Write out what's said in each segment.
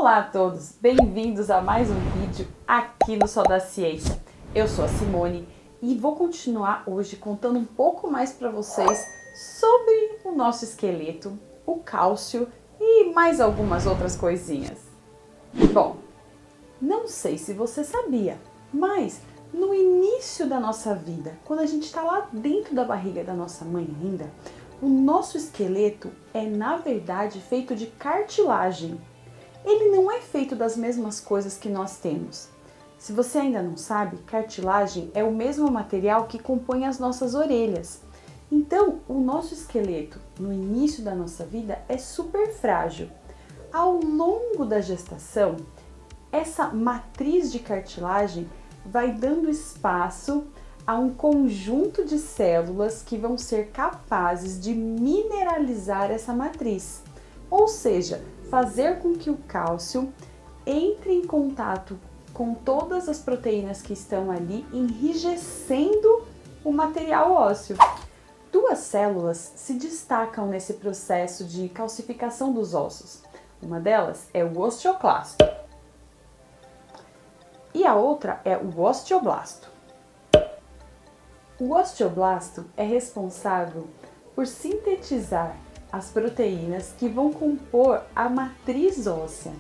Olá a todos, bem-vindos a mais um vídeo aqui no Sol da Ciência. Eu sou a Simone e vou continuar hoje contando um pouco mais para vocês sobre o nosso esqueleto, o cálcio e mais algumas outras coisinhas. Bom, não sei se você sabia, mas no início da nossa vida, quando a gente está lá dentro da barriga da nossa mãe ainda, o nosso esqueleto é na verdade feito de cartilagem. Ele não é feito das mesmas coisas que nós temos. Se você ainda não sabe, cartilagem é o mesmo material que compõe as nossas orelhas. Então, o nosso esqueleto, no início da nossa vida, é super frágil. Ao longo da gestação, essa matriz de cartilagem vai dando espaço a um conjunto de células que vão ser capazes de mineralizar essa matriz. Ou seja, fazer com que o cálcio entre em contato com todas as proteínas que estão ali, enrijecendo o material ósseo. Duas células se destacam nesse processo de calcificação dos ossos. Uma delas é o osteoclasto e a outra é o osteoblasto. O osteoblasto é responsável por sintetizar as proteínas que vão compor a matriz óssea.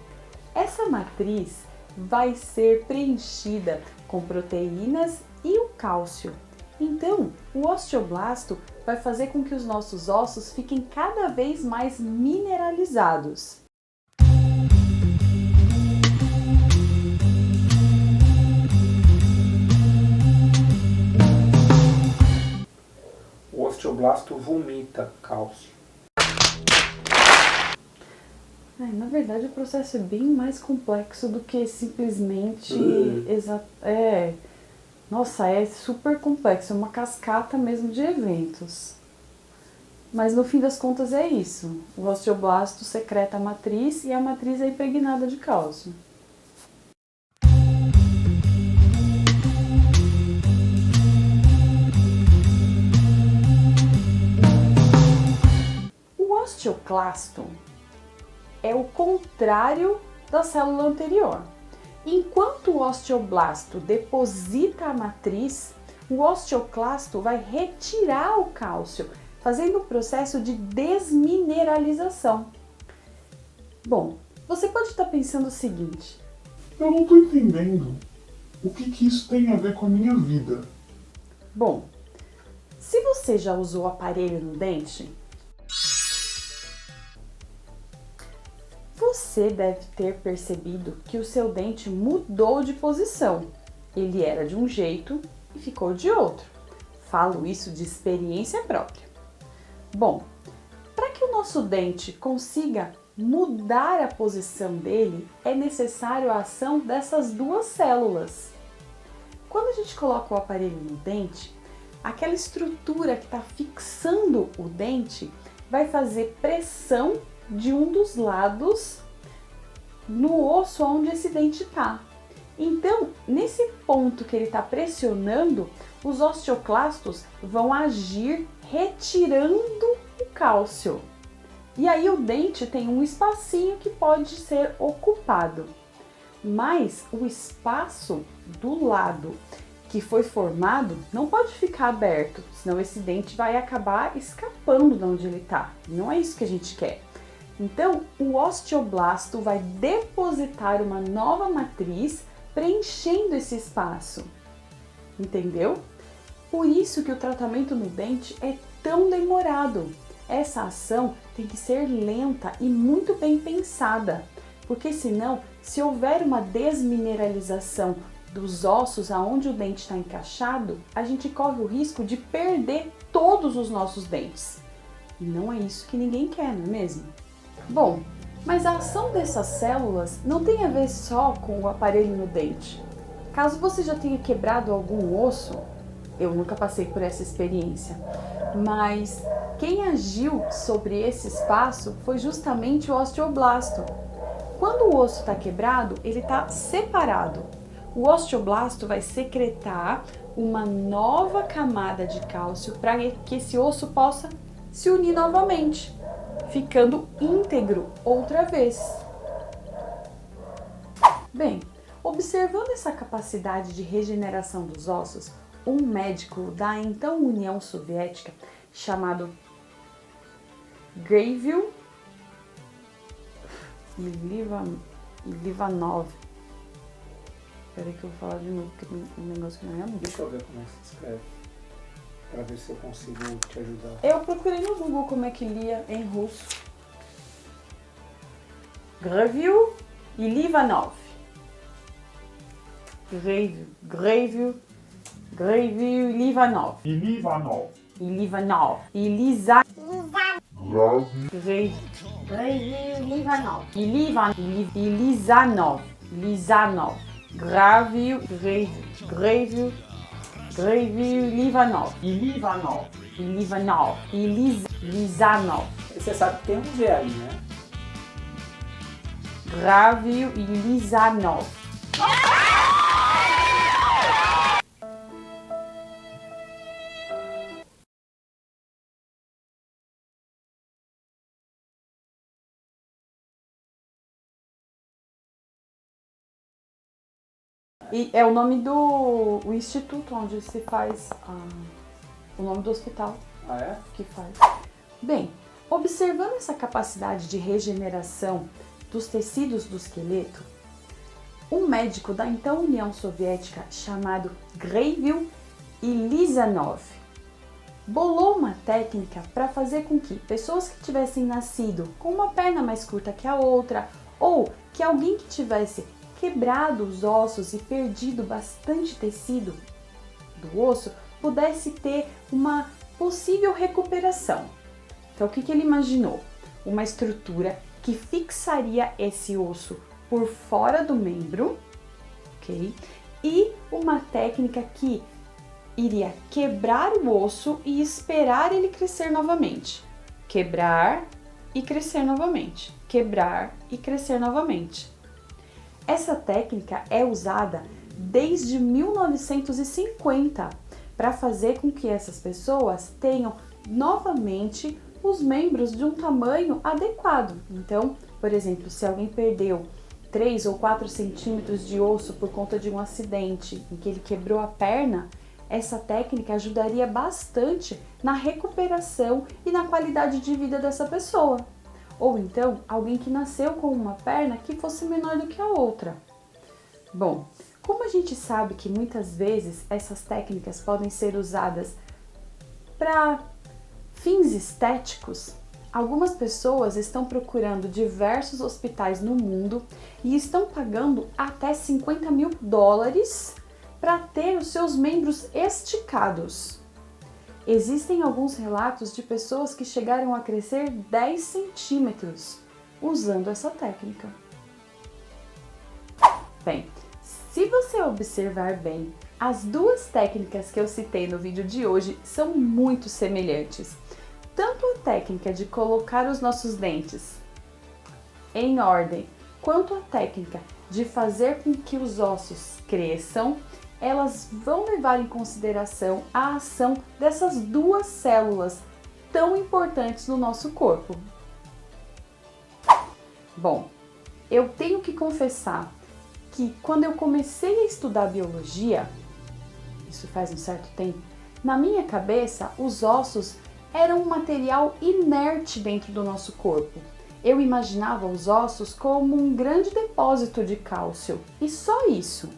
Essa matriz vai ser preenchida com proteínas e o cálcio. Então, o osteoblasto vai fazer com que os nossos ossos fiquem cada vez mais mineralizados. O osteoblasto vomita cálcio. Na verdade, o processo é bem mais complexo do que simplesmente... Nossa, é super complexo, é uma cascata mesmo de eventos. Mas no fim das contas é isso. O osteoblasto secreta a matriz e a matriz é impregnada de cálcio. O osteoclasto é o contrário da célula anterior. Enquanto o osteoblasto deposita a matriz, o osteoclasto vai retirar o cálcio, fazendo o processo de desmineralização. Bom, você pode estar pensando o seguinte: eu não estou entendendo o que isso tem a ver com a minha vida. Bom, se você já usou aparelho no dente, você deve ter percebido que o seu dente mudou de posição. Ele era de um jeito e ficou de outro. Falo isso de experiência própria. Bom, para que o nosso dente consiga mudar a posição dele, é necessário a ação dessas duas células. Quando a gente coloca o aparelho no dente, aquela estrutura que está fixando o dente vai fazer pressão de um dos lados no osso onde esse dente está. Então, nesse ponto que ele está pressionando, os osteoclastos vão agir retirando o cálcio. E aí o dente tem um espacinho que pode ser ocupado. Mas o espaço do lado que foi formado não pode ficar aberto, senão esse dente vai acabar escapando de onde ele está. Não é isso que a gente quer. Então, o osteoblasto vai depositar uma nova matriz, preenchendo esse espaço. Entendeu? Por isso que o tratamento no dente é tão demorado. Essa ação tem que ser lenta e muito bem pensada, porque senão, se houver uma desmineralização dos ossos aonde o dente está encaixado, a gente corre o risco de perder todos os nossos dentes. E não é isso que ninguém quer, não é mesmo? Bom, mas a ação dessas células não tem a ver só com o aparelho no dente. Caso você já tenha quebrado algum osso, eu nunca passei por essa experiência, mas quem agiu sobre esse espaço foi justamente o osteoblasto. Quando o osso está quebrado, ele está separado. O osteoblasto vai secretar uma nova camada de cálcio para que esse osso possa se unir novamente, ficando íntegro outra vez. Bem, observando essa capacidade de regeneração dos ossos, um médico da então União Soviética chamado Gravil Livanov. Peraí que eu vou falar de novo, porque tem um negócio que não é amigo. Deixa eu ver como é que se escreve, para ver se eu consigo te ajudar. Eu procurei no Google como é que lia em russo. Gravil e Livanov. Gravil e Livanov. Ilivanov. Livanov. Lisanov. Gravil, Livanov. Lisanov. Você sabe que tem um Z aí, né? Gravil e Lisanov. E é o nome do instituto onde se faz o nome do hospital Ah, é? que faz. Bem, observando essa capacidade de regeneração dos tecidos do esqueleto, um médico da então União Soviética chamado Gravil e Lisanov bolou uma técnica para fazer com que pessoas que tivessem nascido com uma perna mais curta que a outra, ou que alguém que tivesse quebrado os ossos e perdido bastante tecido do osso, pudesse ter uma possível recuperação. Então, o que ele imaginou? Uma estrutura que fixaria esse osso por fora do membro, ok? E uma técnica que iria quebrar o osso e esperar ele crescer novamente. Quebrar e crescer novamente. Quebrar e crescer novamente. Essa técnica é usada desde 1950 para fazer com que essas pessoas tenham novamente os membros de um tamanho adequado. Então, por exemplo, se alguém perdeu 3 ou 4 centímetros de osso por conta de um acidente em que ele quebrou a perna, essa técnica ajudaria bastante na recuperação e na qualidade de vida dessa pessoa. Ou então, alguém que nasceu com uma perna que fosse menor do que a outra. Bom, como a gente sabe que muitas vezes essas técnicas podem ser usadas para fins estéticos, algumas pessoas estão procurando diversos hospitais no mundo e estão pagando até $50 mil para ter os seus membros esticados. Existem alguns relatos de pessoas que chegaram a crescer 10 centímetros usando essa técnica. Bem, se você observar bem, as duas técnicas que eu citei no vídeo de hoje são muito semelhantes. Tanto a técnica de colocar os nossos dentes em ordem, quanto a técnica de fazer com que os ossos cresçam, elas vão levar em consideração a ação dessas duas células tão importantes no nosso corpo. Bom, eu tenho que confessar que quando eu comecei a estudar biologia, isso faz um certo tempo, na minha cabeça os ossos eram um material inerte dentro do nosso corpo. Eu imaginava os ossos como um grande depósito de cálcio e só isso.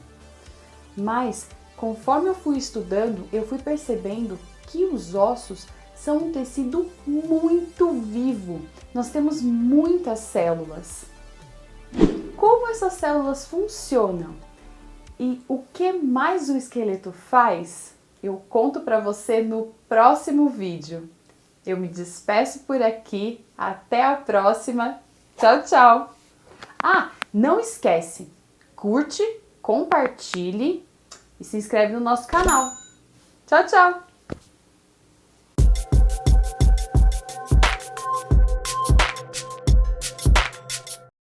Mas, conforme eu fui estudando, eu fui percebendo que os ossos são um tecido muito vivo. Nós temos muitas células. Como essas células funcionam e o que mais o esqueleto faz, eu conto para você no próximo vídeo. Eu me despeço por aqui. Até a próxima. Tchau, tchau! Ah, não esquece, curte, compartilhe e se inscreve no nosso canal. Tchau, tchau!